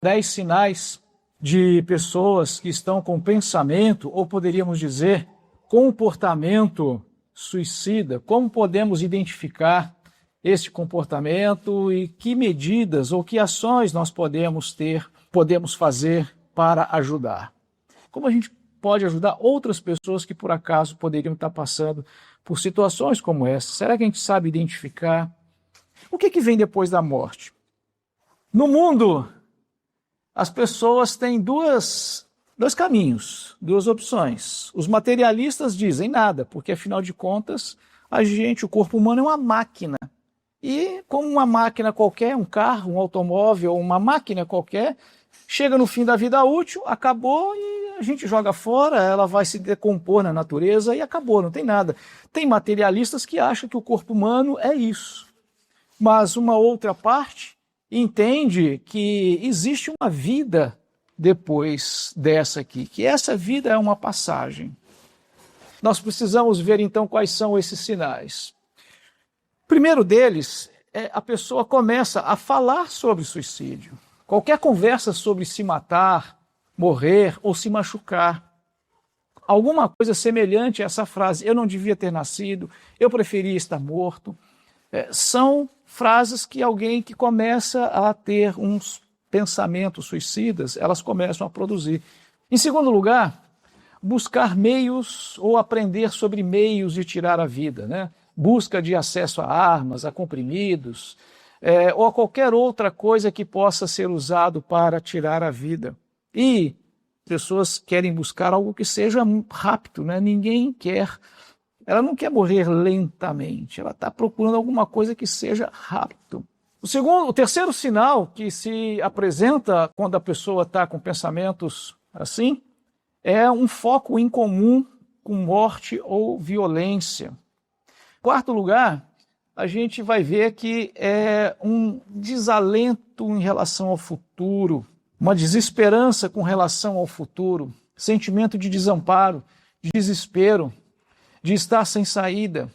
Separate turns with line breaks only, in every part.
10 sinais de pessoas que estão com pensamento, ou poderíamos dizer, comportamento suicida. Como podemos identificar este comportamento e que medidas ou que ações nós podemos fazer para ajudar? Como a gente pode ajudar outras pessoas que por acaso poderiam estar passando por situações como essa? Será que a gente sabe identificar? O que vem depois da morte? No mundo, as pessoas têm dois caminhos, duas opções. Os materialistas dizem nada, porque afinal de contas, o corpo humano é uma máquina. E como uma máquina qualquer, um carro, um automóvel, uma máquina qualquer, chega no fim da vida útil, acabou e a gente joga fora, ela vai se decompor na natureza e acabou, não tem nada. Tem materialistas que acham que o corpo humano é isso. Mas uma outra parte entende que existe uma vida depois dessa aqui, que essa vida é uma passagem. Nós precisamos ver então quais são esses sinais. O primeiro deles é a pessoa começa a falar sobre suicídio. Qualquer conversa sobre se matar, morrer ou se machucar. Alguma coisa semelhante a essa frase, eu não devia ter nascido, eu preferia estar morto. São frases que alguém que começa a ter uns pensamentos suicidas, elas começam a produzir. Em segundo lugar, buscar meios ou aprender sobre meios de tirar a vida, né? Busca de acesso a armas, a comprimidos, ou a qualquer outra coisa que possa ser usado para tirar a vida. E pessoas querem buscar algo que seja rápido, né? Ela não quer morrer lentamente, ela está procurando alguma coisa que seja rápido. O terceiro sinal que se apresenta quando a pessoa está com pensamentos assim, é um foco incomum com morte ou violência. Quarto lugar, a gente vai ver que é um desalento em relação ao futuro, uma desesperança com relação ao futuro, sentimento de desamparo, de desespero, de estar sem saída.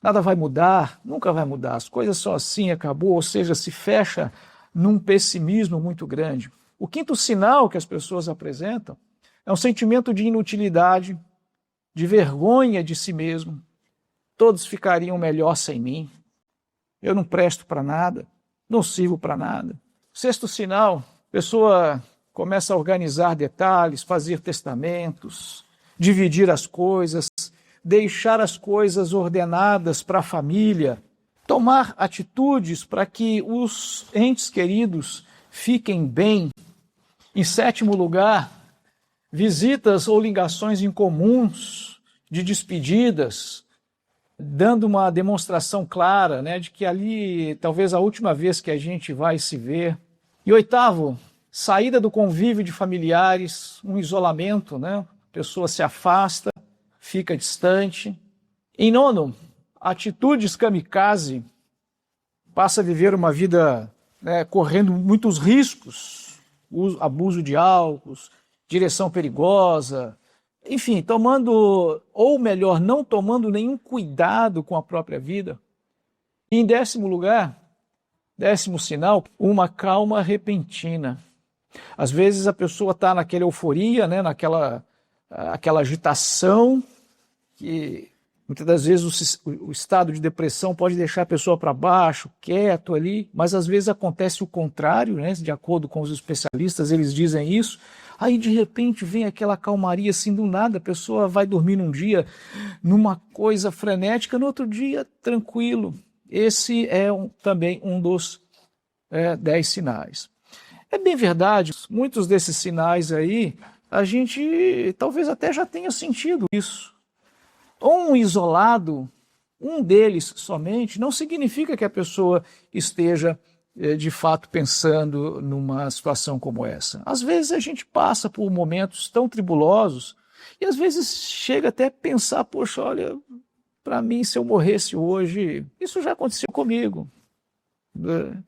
Nada vai mudar, nunca vai mudar, as coisas são assim, acabou, ou seja, se fecha num pessimismo muito grande. O quinto sinal que as pessoas apresentam é um sentimento de inutilidade, de vergonha de si mesmo. Todos ficariam melhor sem mim. Eu não presto para nada, não sirvo para nada. Sexto sinal, a pessoa começa a organizar detalhes, fazer testamentos, dividir as coisas, deixar as coisas ordenadas para a família, tomar atitudes para que os entes queridos fiquem bem. Em sétimo lugar, visitas ou ligações incomuns de despedidas, dando uma demonstração clara, né, de que ali talvez a última vez que a gente vai se ver. E oitavo, saída do convívio de familiares, um isolamento, né, a pessoa se afasta, fica distante. Em nono, atitudes kamikaze, passa a viver uma vida correndo muitos riscos, abuso de álcool, direção perigosa, enfim, tomando, ou melhor, não tomando nenhum cuidado com a própria vida. E em décimo lugar, décimo sinal, uma calma repentina. Às vezes a pessoa está naquela euforia, né, naquela agitação, que muitas das vezes o estado de depressão pode deixar a pessoa para baixo, quieto ali, mas às vezes acontece o contrário, né? De acordo com os especialistas, eles dizem isso. Aí de repente vem aquela calmaria assim do nada, a pessoa vai dormir num dia numa coisa frenética, no outro dia tranquilo. Esse é também um dos 10 sinais. É bem verdade, muitos desses sinais aí, a gente talvez até já tenha sentido isso. Um isolado, um deles somente, não significa que a pessoa esteja de fato pensando numa situação como essa. Às vezes a gente passa por momentos tão tribulosos e às vezes chega até a pensar, poxa, olha, para mim se eu morresse hoje, isso já aconteceu comigo.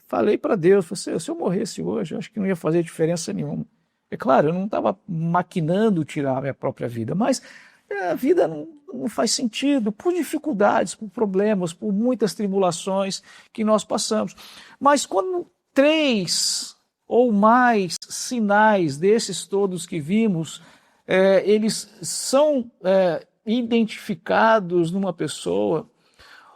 Falei para Deus, se eu morresse hoje, eu acho que não ia fazer diferença nenhuma. É claro, eu não estava maquinando tirar a minha própria vida, mas a vida não faz sentido, por dificuldades, por problemas, por muitas tribulações que nós passamos. Mas quando 3 ou mais sinais desses todos que vimos, eles são identificados numa pessoa,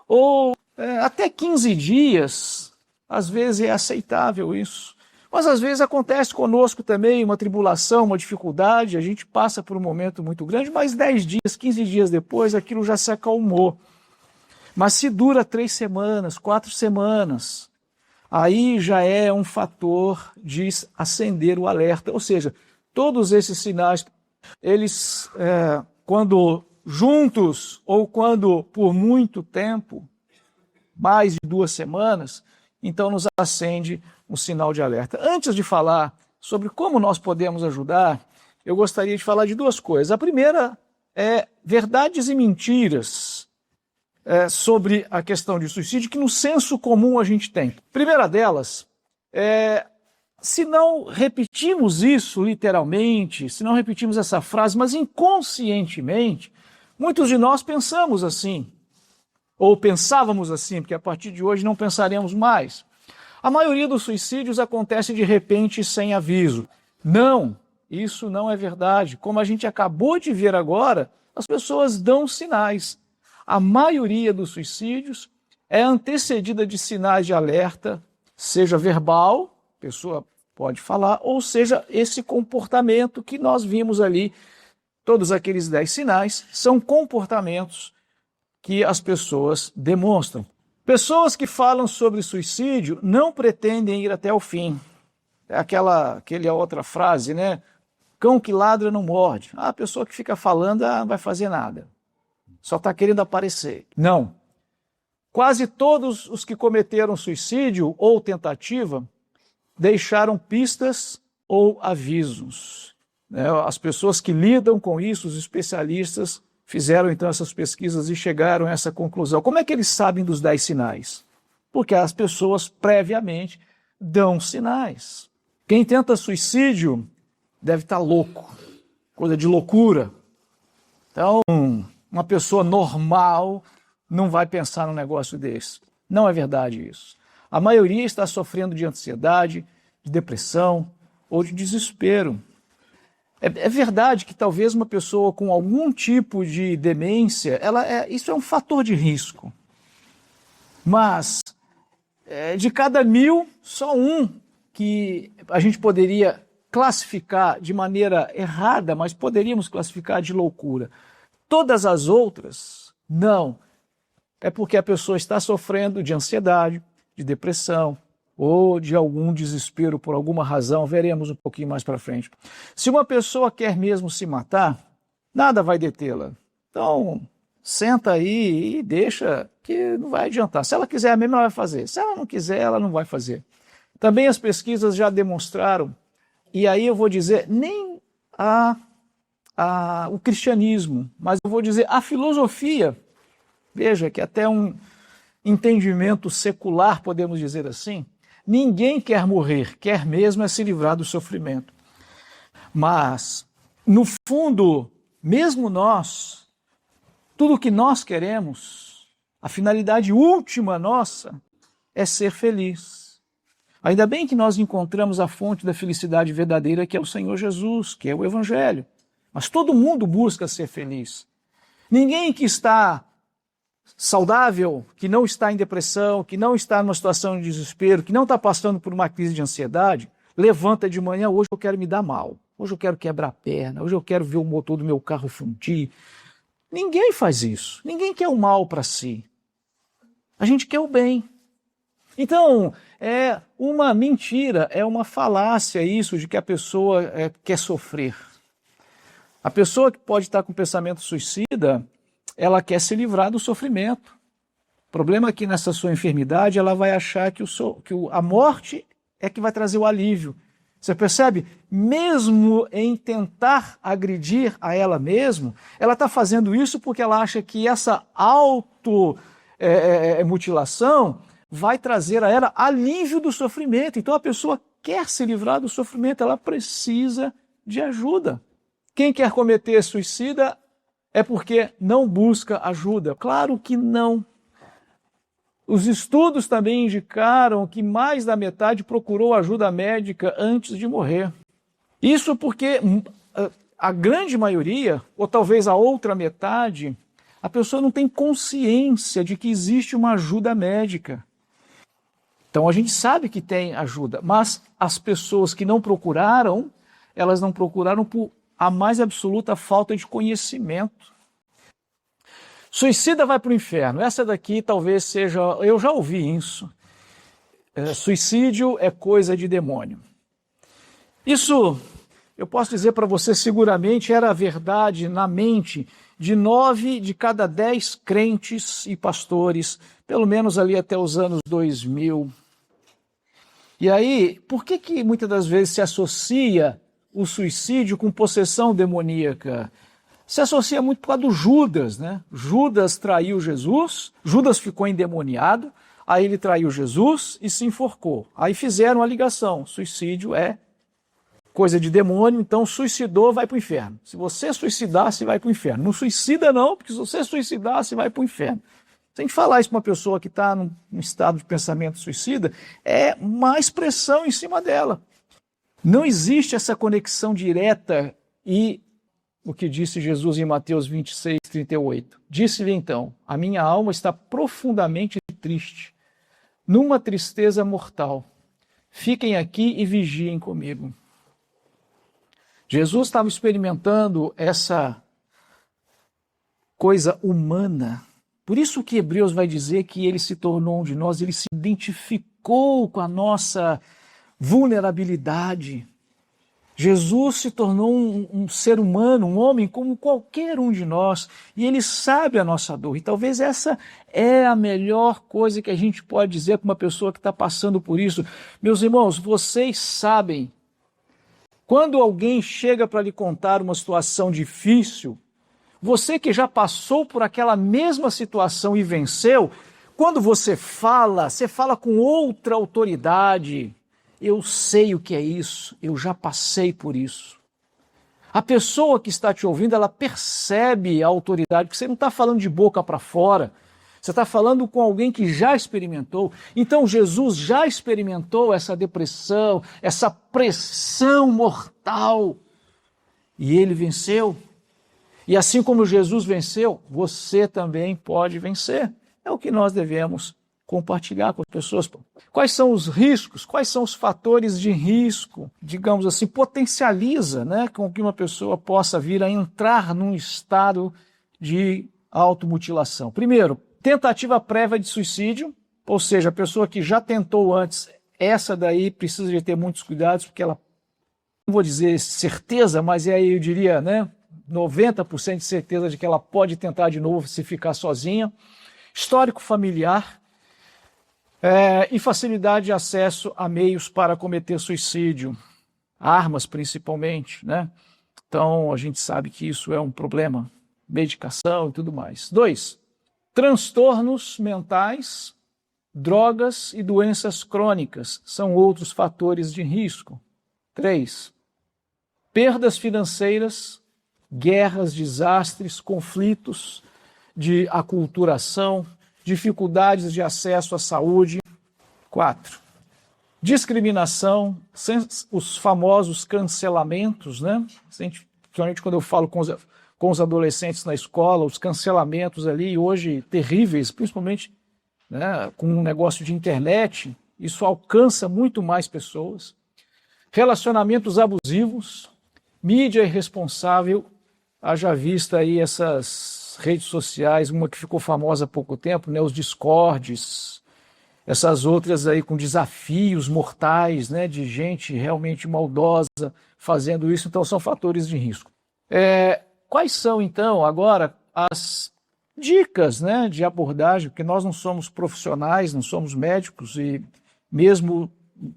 ou até 15 dias, às vezes é aceitável isso. Mas às vezes acontece conosco também uma tribulação, uma dificuldade, a gente passa por um momento muito grande, mas 10 dias, 15 dias depois, aquilo já se acalmou. Mas se dura 3 semanas, 4 semanas, aí já é um fator de acender o alerta. Ou seja, todos esses sinais, eles, quando juntos ou quando por muito tempo, mais de 2 semanas, então nos acende um sinal de alerta. Antes de falar sobre como nós podemos ajudar, eu gostaria de falar de 2 coisas. A primeira é verdades e mentiras sobre a questão de suicídio, que no senso comum a gente tem. A primeira delas se não repetimos isso literalmente, se não repetimos essa frase, mas inconscientemente, muitos de nós pensamos assim, ou pensávamos assim, porque a partir de hoje não pensaremos mais. A maioria dos suicídios acontece de repente sem aviso. Não, isso não é verdade. Como a gente acabou de ver agora, as pessoas dão sinais. A maioria dos suicídios é antecedida de sinais de alerta, seja verbal, a pessoa pode falar, ou seja, esse comportamento que nós vimos ali. Todos aqueles 10 sinais são comportamentos que as pessoas demonstram. Pessoas que falam sobre suicídio não pretendem ir até o fim. É aquela outra frase, né? Cão que ladra não morde. A pessoa que fica falando não vai fazer nada. Só está querendo aparecer. Não. Quase todos os que cometeram suicídio ou tentativa deixaram pistas ou avisos. As pessoas que lidam com isso, os especialistas, fizeram então essas pesquisas e chegaram a essa conclusão. Como é que eles sabem dos 10 sinais? Porque as pessoas previamente dão sinais. Quem tenta suicídio deve estar louco, coisa de loucura. Então, uma pessoa normal não vai pensar num negócio desse. Não é verdade isso. A maioria está sofrendo de ansiedade, de depressão ou de desespero. É verdade que talvez uma pessoa com algum tipo de demência, isso é um fator de risco. Mas de cada 1000, só um que a gente poderia classificar de maneira errada, mas poderíamos classificar de loucura. Todas as outras, não. É porque a pessoa está sofrendo de ansiedade, de depressão, ou de algum desespero por alguma razão, veremos um pouquinho mais para frente. Se uma pessoa quer mesmo se matar, nada vai detê-la. Então, senta aí e deixa, que não vai adiantar. Se ela quiser mesmo, ela vai fazer. Se ela não quiser, ela não vai fazer. Também as pesquisas já demonstraram, e aí eu vou dizer, nem o cristianismo, mas eu vou dizer a filosofia, veja que até um entendimento secular, podemos dizer assim, ninguém quer morrer, quer mesmo é se livrar do sofrimento. Mas, no fundo, mesmo nós, tudo o que nós queremos, a finalidade última nossa, é ser feliz. Ainda bem que nós encontramos a fonte da felicidade verdadeira, que é o Senhor Jesus, que é o Evangelho. Mas todo mundo busca ser feliz. Ninguém que está saudável, que não está em depressão, que não está numa situação de desespero, que não está passando por uma crise de ansiedade, levanta de manhã, hoje eu quero me dar mal, hoje eu quero quebrar a perna, hoje eu quero ver o motor do meu carro fundir. Ninguém faz isso, ninguém quer o mal para si. A gente quer o bem. Então, é uma mentira, é uma falácia isso de que a pessoa quer sofrer. A pessoa que pode estar com pensamento suicida, ela quer se livrar do sofrimento. O problema é que nessa sua enfermidade ela vai achar que a morte é que vai trazer o alívio. Você percebe? Mesmo em tentar agredir a ela mesma, ela está fazendo isso porque ela acha que essa automutilação vai trazer a ela alívio do sofrimento. Então a pessoa quer se livrar do sofrimento, ela precisa de ajuda. Quem quer cometer suicida é porque não busca ajuda. Claro que não. Os estudos também indicaram que mais da metade procurou ajuda médica antes de morrer. Isso porque a grande maioria, ou talvez a outra metade, a pessoa não tem consciência de que existe uma ajuda médica. Então a gente sabe que tem ajuda, mas as pessoas que não procuraram, elas não procuraram por a mais absoluta falta de conhecimento. Suicida vai para o inferno. Essa daqui talvez seja... Eu já ouvi isso. Suicídio é coisa de demônio. Isso, eu posso dizer para você, seguramente era a verdade na mente de 9 de cada 10 crentes e pastores, pelo menos ali até os anos 2000. E aí, por que muitas das vezes se associa o suicídio com possessão demoníaca? Se associa muito por causa do Judas, né? Judas traiu Jesus, Judas ficou endemoniado, aí ele traiu Jesus e se enforcou. Aí fizeram a ligação, suicídio é coisa de demônio, então suicidou, vai para o inferno. Se você suicidar, você vai para o inferno. Não suicida não, porque se você suicidar, você vai para o inferno. Se a gente falar isso para uma pessoa que está num estado de pensamento suicida, é uma expressão em cima dela. Não existe essa conexão direta e o que disse Jesus em Mateus 26, 38. Disse-lhe então, a minha alma está profundamente triste, numa tristeza mortal. Fiquem aqui e vigiem comigo. Jesus estava experimentando essa coisa humana. Por isso que Hebreus vai dizer que ele se tornou um de nós, ele se identificou com a nossa vulnerabilidade. Jesus se tornou um ser humano, um homem como qualquer um de nós, e ele sabe a nossa dor. E talvez essa é a melhor coisa que a gente pode dizer para uma pessoa que está passando por isso. Meus irmãos, vocês sabem, quando alguém chega para lhe contar uma situação difícil, você que já passou por aquela mesma situação e venceu, quando você fala com outra autoridade. Eu sei o que é isso, eu já passei por isso. A pessoa que está te ouvindo, ela percebe a autoridade, porque você não está falando de boca para fora, você está falando com alguém que já experimentou. Então Jesus já experimentou essa depressão, essa pressão mortal, e ele venceu. E assim como Jesus venceu, você também pode vencer. É o que nós devemos compartilhar com as pessoas. Quais são os riscos? Quais são os fatores de risco? Digamos assim, potencializa, né, com que uma pessoa possa vir a entrar num estado de automutilação. Primeiro, tentativa prévia de suicídio, ou seja, a pessoa que já tentou antes, essa daí precisa de ter muitos cuidados, porque ela, não vou dizer certeza, mas aí eu diria, né, 90% de certeza de que ela pode tentar de novo se ficar sozinha. Histórico familiar, e facilidade de acesso a meios para cometer suicídio, armas principalmente, né? Então a gente sabe que isso é um problema, medicação e tudo mais. 2, transtornos mentais, drogas e doenças crônicas são outros fatores de risco. 3, perdas financeiras, guerras, desastres, conflitos de aculturação, dificuldades de acesso à saúde. 4, discriminação, os famosos cancelamentos, né? Principalmente quando eu falo com os adolescentes na escola, os cancelamentos ali, hoje terríveis, principalmente, né, com um negócio de internet, isso alcança muito mais pessoas. Relacionamentos abusivos, mídia irresponsável, haja vista aí essas redes sociais, uma que ficou famosa há pouco tempo, né, os Discords, essas outras aí com desafios mortais, né, de gente realmente maldosa fazendo isso, então são fatores de risco. Quais são então agora as dicas, né, de abordagem, porque nós não somos profissionais, não somos médicos e mesmo no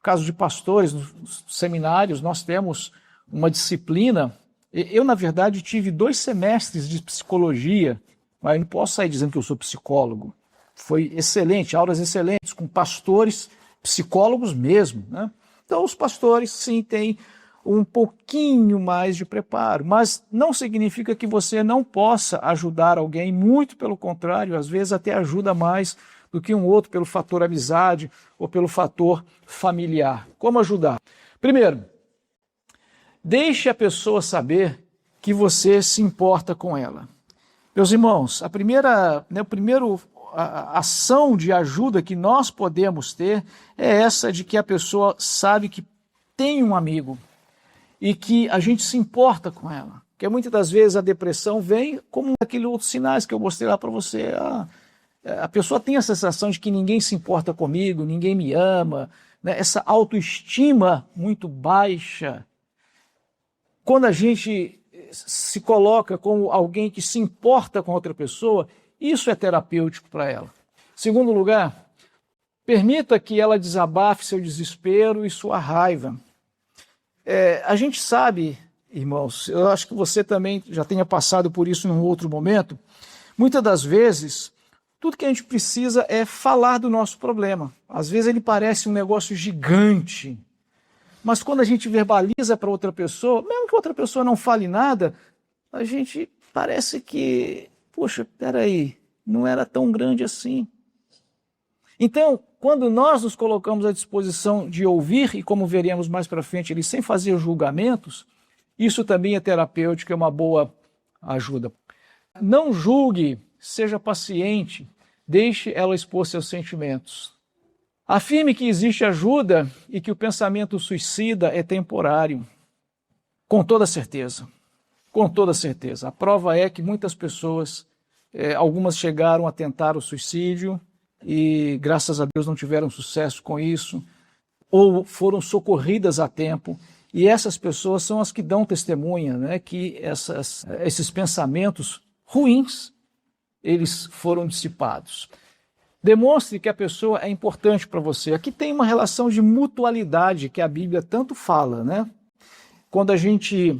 caso de pastores, nos seminários, nós temos uma disciplina. Eu, na verdade, tive 2 semestres de psicologia, mas eu não posso sair dizendo que eu sou psicólogo. Foi excelente, aulas excelentes, com pastores, psicólogos mesmo, né? Então, os pastores, sim, têm um pouquinho mais de preparo, mas não significa que você não possa ajudar alguém, muito pelo contrário, às vezes até ajuda mais, do que um outro pelo fator amizade ou pelo fator familiar. Como ajudar? Primeiro, deixe a pessoa saber que você se importa com ela. Meus irmãos, a primeira ação de ajuda que nós podemos ter é essa de que a pessoa sabe que tem um amigo e que a gente se importa com ela. Porque muitas das vezes a depressão vem como aqueles outros sinais que eu mostrei lá para você. A pessoa tem a sensação de que ninguém se importa comigo, ninguém me ama, né? Essa autoestima muito baixa. Quando a gente se coloca como alguém que se importa com outra pessoa, isso é terapêutico para ela. Segundo lugar, permita que ela desabafe seu desespero e sua raiva. A gente sabe, irmãos, eu acho que você também já tenha passado por isso num outro momento, muitas das vezes, tudo que a gente precisa é falar do nosso problema. Às vezes ele parece um negócio gigante, mas quando a gente verbaliza para outra pessoa, mesmo que outra pessoa não fale nada, a gente parece que, poxa, peraí, não era tão grande assim. Então, quando nós nos colocamos à disposição de ouvir, e como veremos mais para frente, ele sem fazer julgamentos, isso também é terapêutico, é uma boa ajuda. Não julgue, seja paciente, deixe ela expor seus sentimentos. Afirme que existe ajuda e que o pensamento suicida é temporário. Com toda certeza. Com toda certeza. A prova é que muitas pessoas, algumas chegaram a tentar o suicídio e, graças a Deus, não tiveram sucesso com isso, ou foram socorridas a tempo. E essas pessoas são as que dão testemunha, né, que esses pensamentos ruins, eles foram dissipados. Demonstre que a pessoa é importante para você. Aqui tem uma relação de mutualidade que a Bíblia tanto fala, né? Quando a gente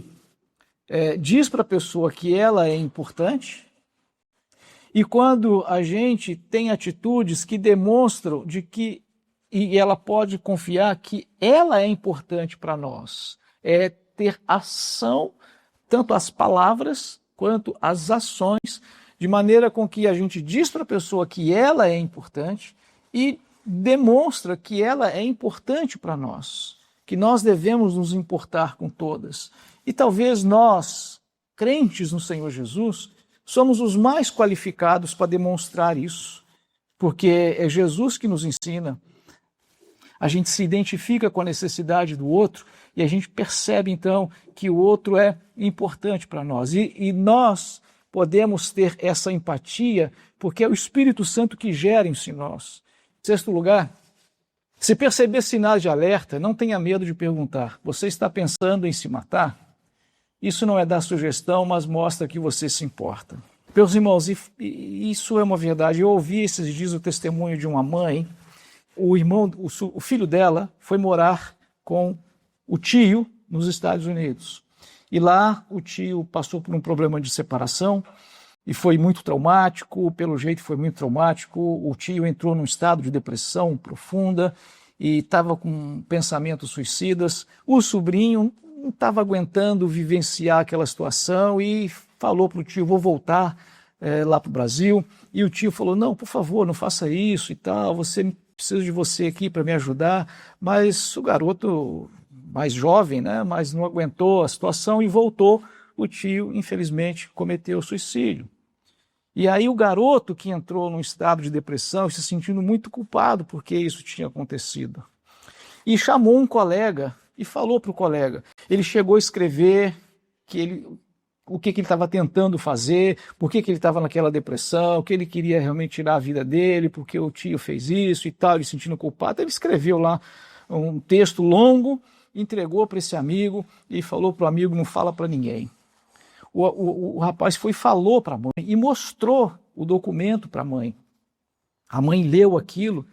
diz para a pessoa que ela é importante e quando a gente tem atitudes que demonstram de que e ela pode confiar que ela é importante para nós. É ter ação, tanto as palavras quanto as ações, de maneira com que a gente diz para a pessoa que ela é importante e demonstra que ela é importante para nós, que nós devemos nos importar com todas. E talvez nós, crentes no Senhor Jesus, somos os mais qualificados para demonstrar isso, porque é Jesus que nos ensina. A gente se identifica com a necessidade do outro e a gente percebe então que o outro é importante para nós. E nós podemos ter essa empatia porque é o Espírito Santo que gera em nós. Em sexto lugar, se perceber sinais de alerta, não tenha medo de perguntar. Você está pensando em se matar? Isso não é dar sugestão, mas mostra que você se importa. Meus irmãos, isso é uma verdade. Eu ouvi esses dias o testemunho de uma mãe. O filho dela foi morar com o tio nos Estados Unidos. E lá o tio passou por um problema de separação e foi muito traumático, pelo jeito foi muito traumático. O tio entrou num estado de depressão profunda e estava com pensamentos suicidas. O sobrinho não estava aguentando vivenciar aquela situação e falou para o tio, vou voltar lá para o Brasil. E o tio falou, não, por favor, não faça isso e tal, preciso de você aqui para me ajudar. Mas o garoto, mais jovem, né, mas não aguentou a situação e voltou. O tio, infelizmente, cometeu suicídio. E aí o garoto que entrou num estado de depressão, se sentindo muito culpado porque isso tinha acontecido. E chamou um colega e falou para o colega. Ele chegou a escrever o que ele estava tentando fazer, por que ele estava naquela depressão, que ele queria realmente tirar a vida dele, porque o tio fez isso e tal, ele se sentindo culpado. Ele escreveu lá um texto longo, entregou para esse amigo e falou para o amigo, não fala para ninguém. O rapaz foi e falou para a mãe e mostrou o documento para a mãe. A mãe leu aquilo,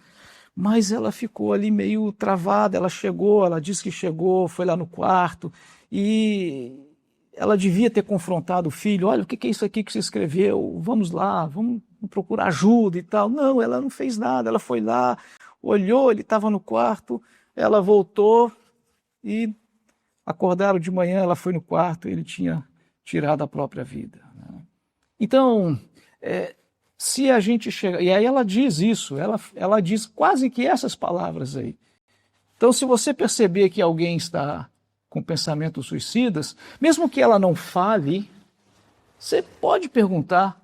mas ela ficou ali meio travada. Ela disse que chegou, foi lá no quarto e ela devia ter confrontado o filho. Olha, o que é isso aqui que você escreveu? Vamos lá, vamos procurar ajuda e tal. Não, ela não fez nada. Ela foi lá, olhou, ele estava no quarto, ela voltou e acordaram de manhã, ela foi no quarto, ele tinha tirado a própria vida. Então, Se a gente chega... E aí ela diz isso, ela diz quase que essas palavras aí. Então, se você perceber que alguém está com pensamentos suicidas, mesmo que ela não fale, você pode perguntar.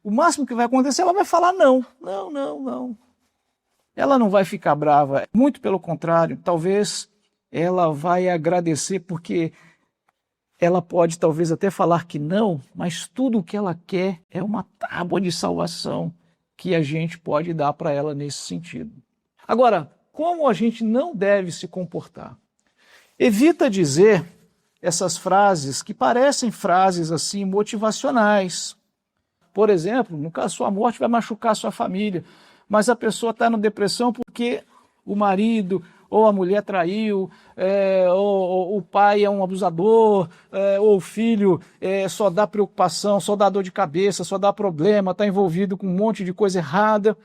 O máximo que vai acontecer, ela vai falar não. Não, não, não. Ela não vai ficar brava. Muito pelo contrário, talvez ela vai agradecer, porque ela pode talvez até falar que não, mas tudo o que ela quer é uma tábua de salvação que a gente pode dar para ela nesse sentido. Agora, como a gente não deve se comportar? Evita dizer essas frases que parecem frases assim motivacionais. Por exemplo, no caso, sua morte vai machucar a sua família, mas a pessoa está na depressão porque o marido ou a mulher traiu, ou o pai é um abusador, ou o filho só dá preocupação, só dá dor de cabeça, só dá problema, está envolvido com um monte de coisa errada.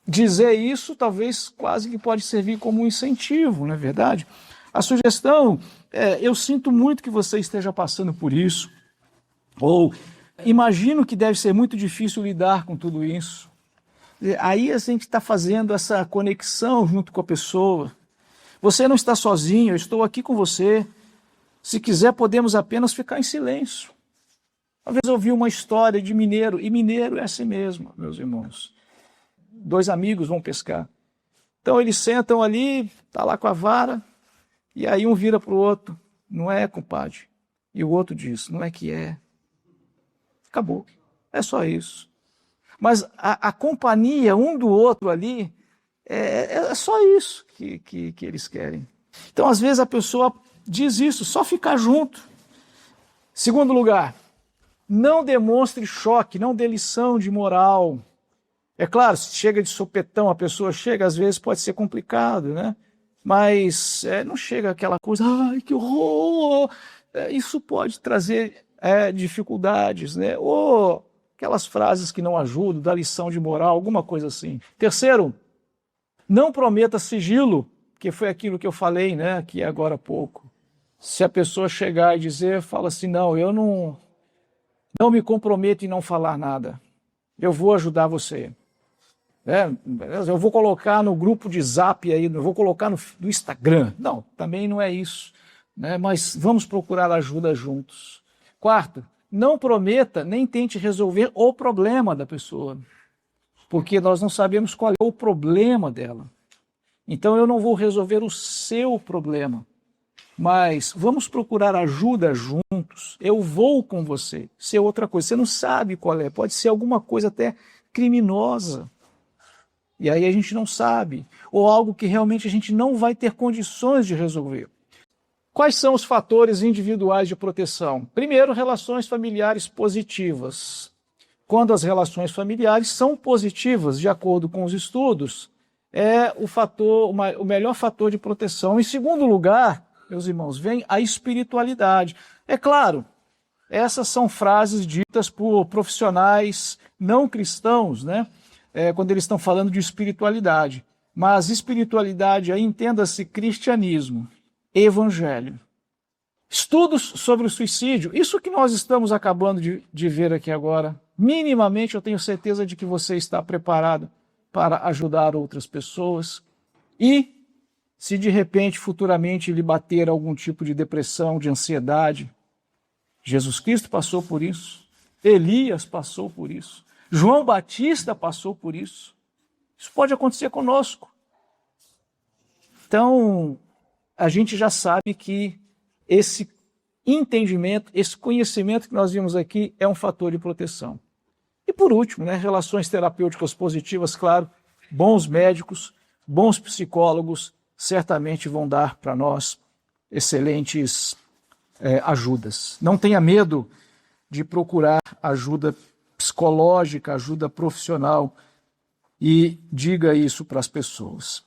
Dizer isso talvez quase que pode servir como um incentivo, não é verdade? A sugestão é: eu sinto muito que você esteja passando por isso, ou imagino que deve ser muito difícil lidar com tudo isso. Aí a gente está fazendo essa conexão junto com a pessoa. Você não está sozinho, eu estou aqui com você. Se quiser, podemos apenas ficar em silêncio. Uma vez eu ouvi uma história de mineiro, e mineiro é assim mesmo, meus irmãos. Dois amigos vão pescar. Então eles sentam ali, está lá com a vara, e aí um vira para o outro: não é, compadre? E o outro diz: não é que é. Acabou. É só isso. Mas a companhia um do outro ali é só isso que eles querem. Então, às vezes, a pessoa diz isso, só ficar junto. Segundo lugar, não demonstre choque, não dê lição de moral. É claro, se chega de sopetão, a pessoa chega, às vezes pode ser complicado, né? Mas não chega aquela coisa: ai, que horror! Isso pode trazer dificuldades, né? Ou aquelas frases que não ajudam, da lição de moral, alguma coisa assim. Terceiro, não prometa sigilo, que foi aquilo que eu falei, né, aqui agora há pouco. Se a pessoa chegar e dizer, fala assim: não, eu não me comprometo em não falar nada. Eu vou ajudar você. Eu vou colocar no grupo de Zap aí, eu vou colocar no Instagram. Não, também não é isso, né? Mas vamos procurar ajuda juntos. Quarto, não prometa nem tente resolver o problema da pessoa, porque nós não sabemos qual é o problema dela. Então eu não vou resolver o seu problema, mas vamos procurar ajuda juntos. Eu vou com você. Isso é outra coisa, você não sabe qual é, pode ser alguma coisa até criminosa. E aí a gente não sabe, ou algo que realmente a gente não vai ter condições de resolver. Quais são os fatores individuais de proteção? Primeiro, relações familiares positivas. Quando as relações familiares são positivas, de acordo com os estudos, é o melhor fator de proteção. Em segundo lugar, meus irmãos, vem a espiritualidade. É claro, essas são frases ditas por profissionais não cristãos, né? Quando eles estão falando de espiritualidade. Mas espiritualidade, aí entenda-se cristianismo, evangelho. Estudos sobre o suicídio, isso que nós estamos acabando de ver aqui agora. Minimamente eu tenho certeza de que você está preparado para ajudar outras pessoas. E se de repente, futuramente, lhe bater algum tipo de depressão, de ansiedade, Jesus Cristo passou por isso, Elias passou por isso, João Batista passou por isso. Isso pode acontecer conosco. Então, a gente já sabe que esse entendimento, esse conhecimento que nós vimos aqui é um fator de proteção. E por último, né, relações terapêuticas positivas, claro, bons médicos, bons psicólogos certamente vão dar para nós excelentes ajudas. Não tenha medo de procurar ajuda psicológica, ajuda profissional, e diga isso para as pessoas.